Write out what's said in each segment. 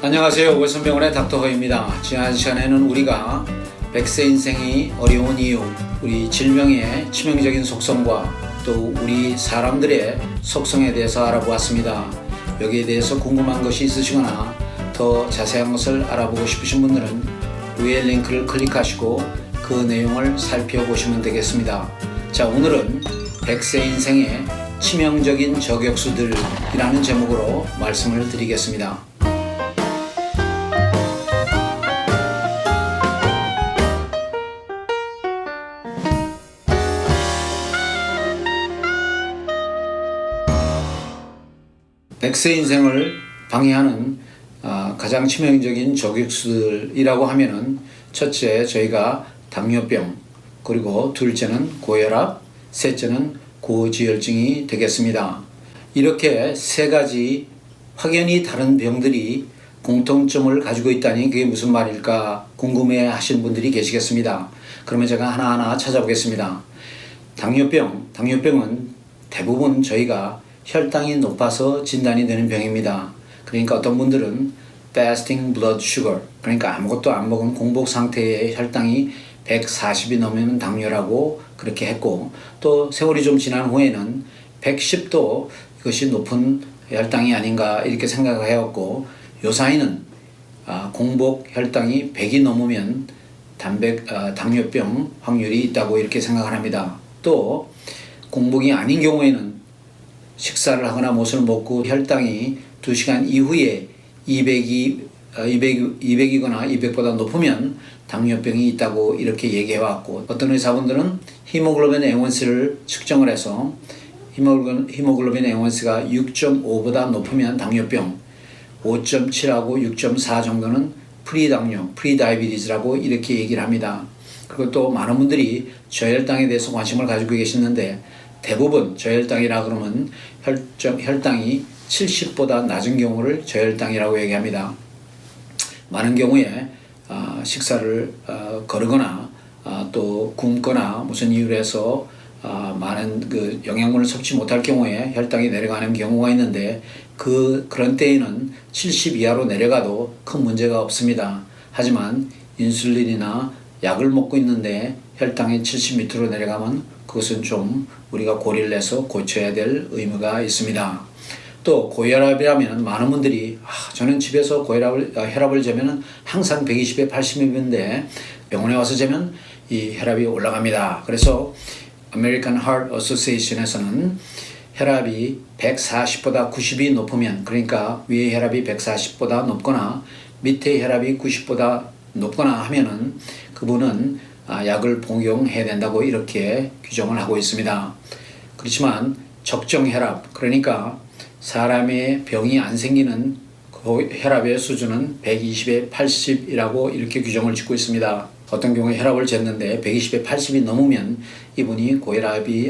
안녕하세요. 월선병원의 닥터허입니다. 지난 시간에는 우리가 100세 인생이 어려운 이유, 우리 질병의 치명적인 속성과 또 우리 사람들의 속성에 대해서 알아보았습니다. 여기에 대해서 궁금한 것이 있으시거나 더 자세한 것을 알아보고 싶으신 분들은 위에 링크를 클릭하시고 그 내용을 살펴보시면 되겠습니다. 자, 오늘은 100세 인생의 치명적인 저격수들이라는 제목으로 말씀을 드리겠습니다. 백세 인생을 방해하는 가장 치명적인 저격수들이라고 하면은 첫째 저희가 당뇨병, 그리고 둘째는 고혈압, 셋째는 고지혈증이 되겠습니다. 이렇게 세 가지 확연히 다른 병들이 공통점을 가지고 있다니 그게 무슨 말일까 궁금해 하시는 분들이 계시겠습니다. 그러면 제가 하나하나 찾아보겠습니다. 당뇨병은 대부분 저희가 혈당이 높아서 진단이 되는 병입니다. 그러니까 어떤 분들은 fasting blood sugar, 그러니까 아무것도 안 먹은 공복 상태의 혈당이 140이 넘으면 당뇨라고 그렇게 했고, 또 세월이 좀 지난 후에는 110도 이것이 높은 혈당이 아닌가 이렇게 생각을 해왔고, 요사이는 공복 혈당이 100이 넘으면 당뇨병 확률이 있다고 이렇게 생각을 합니다. 또 공복이 아닌 경우에는 식사를 하거나 무엇을 먹고 혈당이 2시간 이후에 200이거나 200보다 높으면 당뇨병이 있다고 이렇게 얘기해왔고, 어떤 의사분들은 히모글로빈 A1C를 측정을 해서 히모글로빈 A1C가 6.5보다 높으면 당뇨병, 5.7하고 6.4 정도는 프리당뇨, 프리다이비티스라고 이렇게 얘기를 합니다. 그리고 또 많은 분들이 저혈당에 대해서 관심을 가지고 계시는데, 대부분 저혈당이라 그러면 혈당이 70보다 낮은 경우를 저혈당이라고 얘기합니다. 많은 경우에 식사를 거르거나 또 굶거나 무슨 이유로 해서 많은 그 영양분을 섭취 못할 경우에 혈당이 내려가는 경우가 있는데, 그런 때에는 70 이하로 내려가도 큰 문제가 없습니다. 하지만 인슐린이나 약을 먹고 있는데 혈당이 70 밑으로 내려가면 그것은 좀 우리가 고려를 해서 고쳐야 될 의무가 있습니다. 또 고혈압이라면 많은 분들이 저는 집에서 혈압을 재면 항상 120에 80인데 병원에 와서 재면 이 혈압이 올라갑니다. 그래서 American Heart Association에서는 혈압이 140보다 90이 높으면, 그러니까 위의 혈압이 140보다 높거나 밑에 혈압이 90보다 높거나 하면은 그분은 약을 복용해야 된다고 이렇게 규정을 하고 있습니다. 그렇지만 적정 혈압, 그러니까 사람의 병이 안 생기는 혈압의 수준은 120에 80이라고 이렇게 규정을 짓고 있습니다. 어떤 경우에 혈압을 쟀는데 120에 80이 넘으면 이분이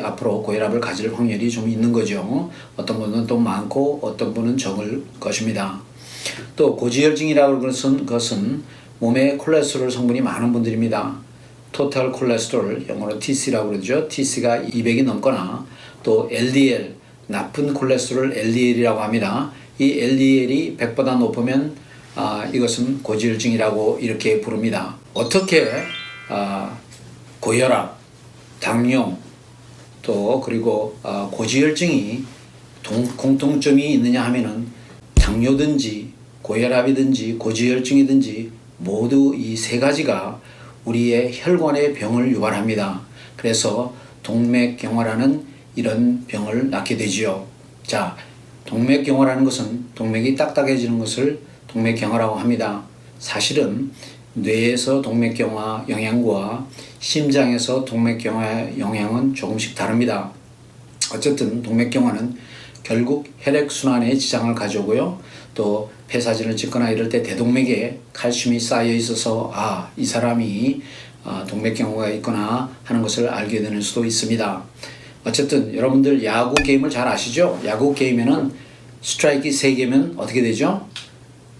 앞으로 고혈압을 가질 확률이 좀 있는 거죠. 어떤 분은 또 많고 어떤 분은 적을 것입니다. 또 고지혈증이라고 하는 것은 몸에 콜레스테롤 성분이 많은 분들입니다. 토탈 콜레스테롤, 영어로 TC라고 그러죠. TC가 200이 넘거나 또 LDL, 나쁜 콜레스테롤 LDL이라고 합니다. 이 LDL이 100보다 높으면 이것은 고지혈증이라고 이렇게 부릅니다. 어떻게 고혈압, 당뇨, 또 그리고 고지혈증이 공통점이 있느냐 하면은 당뇨든지 고혈압이든지 고지혈증이든지 모두 이 세 가지가 우리의 혈관의 병을 유발합니다. 그래서 동맥경화라는 이런 병을 낳게 되지요. 자, 동맥경화라는 것은 동맥이 딱딱해지는 것을 동맥경화라고 합니다. 사실은 뇌에서 동맥경화 영향과 심장에서 동맥경화 영향은 조금씩 다릅니다. 어쨌든 동맥경화는 결국 혈액순환에 지장을 가져오고요. 또 폐사진을 찍거나 이럴 때 대동맥에 칼슘이 쌓여 있어서 이 사람이 동맥경화가 있구나 하는 것을 알게 되는 수도 있습니다. 어쨌든 여러분들 야구 게임을 잘 아시죠? 야구 게임에는 스트라이크 3개면 어떻게 되죠?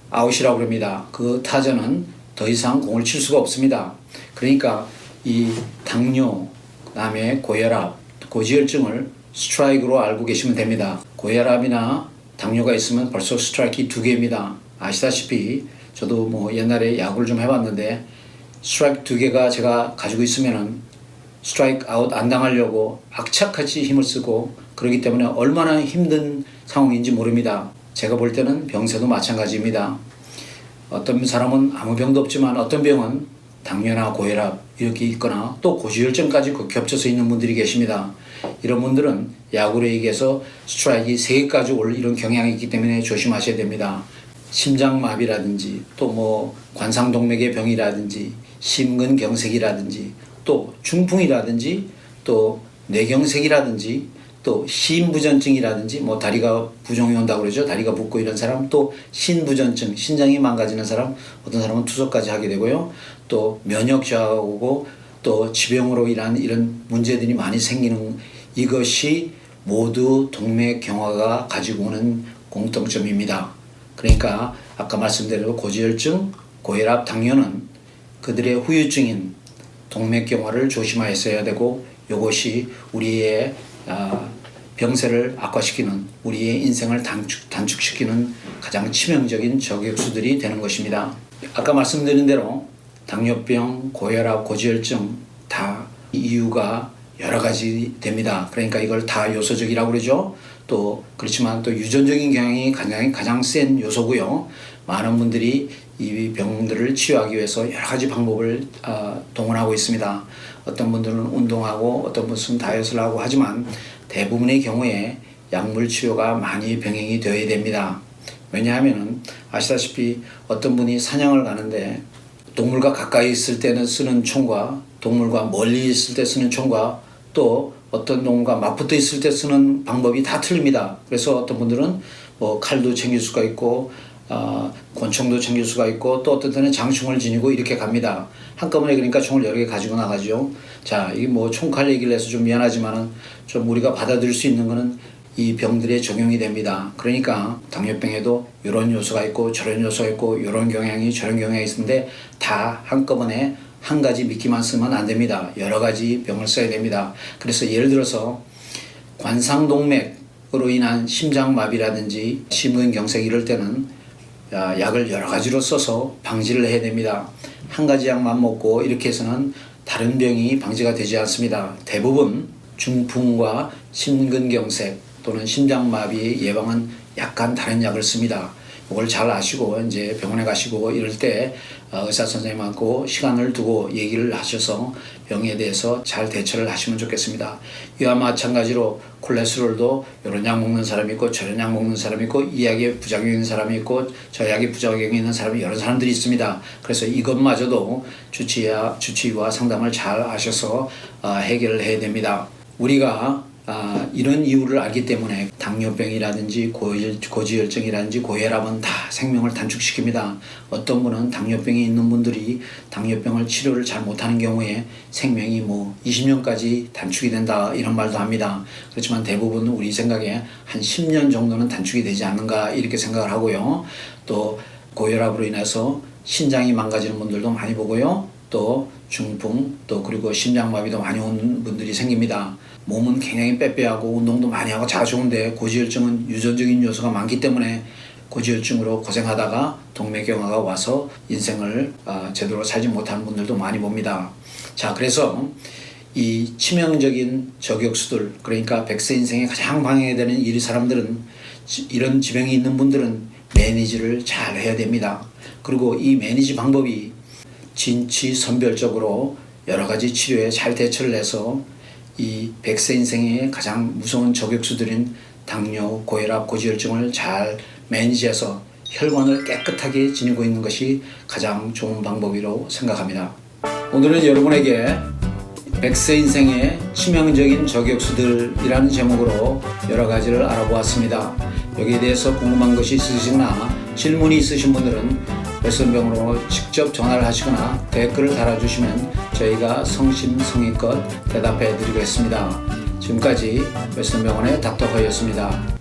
아웃이라고 합니다. 그 타자는 더 이상 공을 칠 수가 없습니다. 그러니까 이 당뇨, 그다음에 고혈압, 고지혈증을 스트라이크로 알고 계시면 됩니다. 고혈압이나 당뇨가 있으면 벌써 스트라이크 2개입니다. 아시다시피 저도 뭐 옛날에 야구를 좀 해봤는데 스트라이크 2개가 제가 가지고 있으면은 스트라이크 아웃 안 당하려고 악착같이 힘을 쓰고 그러기 때문에 얼마나 힘든 상황인지 모릅니다. 제가 볼 때는 병세도 마찬가지입니다. 어떤 사람은 아무 병도 없지만 어떤 병은 당뇨나 고혈압 이렇게 있거나 또 고지혈증까지 겹쳐서 있는 분들이 계십니다. 이런 분들은 야구로 얘기해서 스트라이크 3개까지 올 이런 경향이 있기 때문에 조심하셔야 됩니다. 심장마비라든지 또 뭐 관상동맥의 병이라든지 심근경색이라든지 또 중풍이라든지 또 뇌경색이라든지 또 심부전증이라든지 뭐 다리가 부종이 온다고 그러죠. 다리가 붓고 이런 사람, 또 신부전증, 신장이 망가지는 사람, 어떤 사람은 투석까지 하게 되고요. 또 면역 저하가 오고 또 지병으로 인한 이런 문제들이 많이 생기는, 이것이 모두 동맥경화가 가지고 오는 공통점입니다. 그러니까 아까 말씀드린 고지혈증, 고혈압, 당뇨는 그들의 후유증인 동맥경화를 조심하였어야 되고, 이것이 우리의 병세를 악화시키는, 우리의 인생을 단축시키는 가장 치명적인 저격수들이 되는 것입니다. 아까 말씀드린 대로 당뇨병, 고혈압, 고지혈증 다 이유가 여러 가지 됩니다. 그러니까 이걸 다 요소적이라고 그러죠. 또 그렇지만 또 유전적인 경향이 가장 센 요소고요. 많은 분들이 이 병들을 치유하기 위해서 여러 가지 방법을 동원하고 있습니다. 어떤 분들은 운동하고 어떤 분은 다이어트를 하고 하지만 대부분의 경우에 약물 치료가 많이 병행이 되어야 됩니다. 왜냐하면 아시다시피 어떤 분이 사냥을 가는데 동물과 가까이 있을 때는 쓰는 총과 동물과 멀리 있을 때 쓰는 총과 또 어떤 동물과 맞붙어 있을 때 쓰는 방법이 다 틀립니다. 그래서 어떤 분들은 뭐 칼도 챙길 수가 있고 권총도 챙길 수가 있고 또 어떤 때는 장충을 지니고 이렇게 갑니다. 한꺼번에 그러니까 총을 여러 개 가지고 나가죠. 자, 이게 뭐 총칼 얘기를 해서 좀 미안하지만은 좀 우리가 받아들일 수 있는 거는 이 병들에 적용이 됩니다. 그러니까 당뇨병에도 이런 요소가 있고 저런 요소가 있고 이런 경향이 저런 경향이 있는데 다 한꺼번에 한 가지 미끼만 쓰면 안 됩니다. 여러 가지 병을 써야 됩니다. 그래서 예를 들어서 관상동맥으로 인한 심장마비라든지 심근경색 이럴 때는 약을 여러 가지로 써서 방지를 해야 됩니다. 한 가지 약만 먹고 이렇게 해서는 다른 병이 방지가 되지 않습니다. 대부분 중풍과 심근경색 또는 심장마비 예방은 약간 다른 약을 씁니다. 이걸 잘 아시고 이제 병원에 가시고 이럴 때 의사 선생님하고 시간을 두고 얘기를 하셔서 병에 대해서 잘 대처를 하시면 좋겠습니다. 이와 마찬가지로 콜레스테롤도 이런 약 먹는 사람이 있고 저런 약 먹는 사람이 있고 이 약에 부작용이 있는 사람이 있고 저 약에 부작용이 있는 사람이 여러 사람들이 있습니다. 그래서 이것마저도 주치의와 상담을 잘 하셔서 해결을 해야 됩니다. 우리가 이런 이유를 알기 때문에 당뇨병이라든지 고지혈증이라든지 고혈압은 다 생명을 단축시킵니다. 어떤 분은 당뇨병이 있는 분들이 당뇨병을 치료를 잘 못하는 경우에 생명이 뭐 20년까지 단축이 된다 이런 말도 합니다. 그렇지만 대부분 우리 생각에 한 10년 정도는 단축이 되지 않는가 이렇게 생각을 하고요. 또 고혈압으로 인해서 신장이 망가지는 분들도 많이 보고요. 또 중풍 또 그리고 심장마비도 많이 오는 분들이 생깁니다. 몸은 굉장히 빼빼하고 운동도 많이 하고 다 좋은데 고지혈증은 유전적인 요소가 많기 때문에 고지혈증으로 고생하다가 동맥경화가 와서 인생을 제대로 살지 못하는 분들도 많이 봅니다. 자, 그래서 이 치명적인 저격수들, 그러니까 100세 인생에 가장 방해되는 이 사람들은, 이런 지병이 있는 분들은 매니지를 잘 해야 됩니다. 그리고 이 매니지 방법이 진취선별적으로 여러 가지 치료에 잘 대처를 해서 이 100세 인생의 가장 무서운 저격수들인 당뇨, 고혈압, 고지혈증을 잘 매니지해서 혈관을 깨끗하게 지니고 있는 것이 가장 좋은 방법이라고 생각합니다. 오늘은 여러분에게 100세 인생의 치명적인 저격수들이라는 제목으로 여러 가지를 알아보았습니다. 여기에 대해서 궁금한 것이 있으시거나 질문이 있으신 분들은 웨스턴병원으로 직접 전화를 하시거나 댓글을 달아주시면 저희가 성심성의껏 대답해 드리겠습니다. 지금까지 웨스턴병원의 닥터 허였습니다.